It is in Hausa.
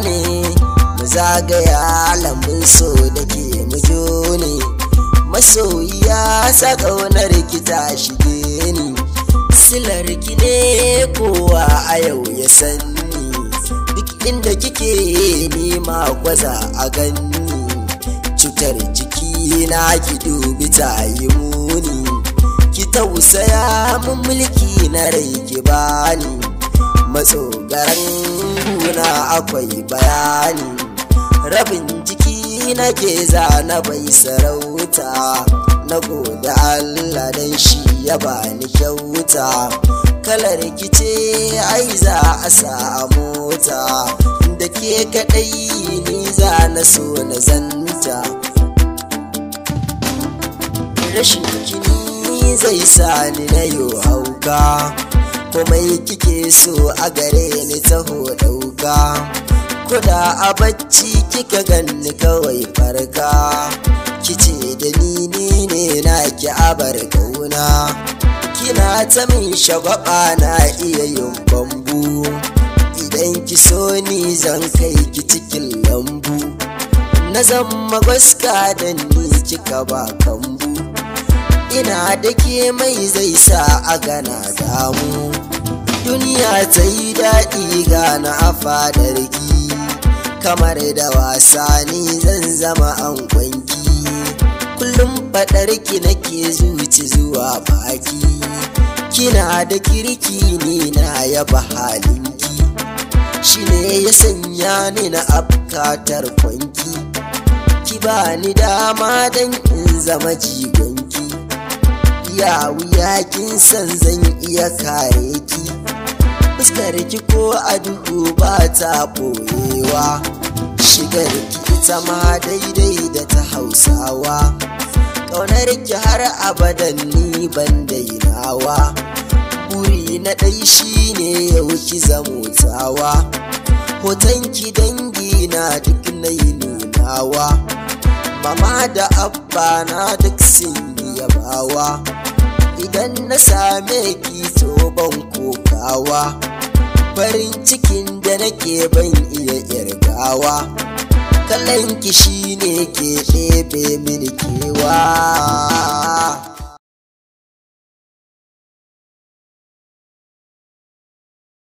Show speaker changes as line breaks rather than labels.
ne mu zagaya lambun so da ke mujo ne. Masoyiya sa ƙaunar ki ta shige ni, silar ki ne kowa a yau ya sanni. Duk inda kike nema kwaza a ganni, cutar jiki na ki dubi ta yi muni. Ki tausaya mun mulki na rai ki bani, matsogaran guna akwai bayani. Rabin jiki na ke zana bai sarauta, na gode Allah dan shi ya bani kyauta. Kalar ki ce ai za a sa mota, da ke kaɗai ni za na so na zanta. Rashin kini zai sa ni na yo hauka, komai kike so a gare ni taho ɗauka. Kuda a bacci kika ganni kawai farka, kice da ni ne na ki abar kauna. Kina ta min shagwaba na iya yin bambu, idan ki so ni zan kai ki cikin lambu. Na zama gwaska da ni kika ba kambu, ina da ke mai zai sa a gana damu. Duniya ta yi daɗi gana a fadarki, kamar da wasa ni zan zama an kwanki. Kullum faɗarki nake zuci zuwa baki, kina da kirki ni na yaba halinki. Shi ne ya sanya ni na afkatar kwanki, ki ba ni dama dan in zama jigonki. Ya wuya kin san zan iya kare ki, fuskar ki ko a duhu ba ta boyewa. Shigar ki ita ma daidai da ta Hausawa, ƙaunar ki har abadan ni ban dainawa. Buri na ɗai shi ne yau ki zamo tawa, hoton ki dangi na duk na yi nunawa. Mama da abba na duk sun yi yabawa, idan na same ki to ban kokawa. Farin cikin da nake ban iya irgawa, kallon ki shine ke ɗebe mini kewa.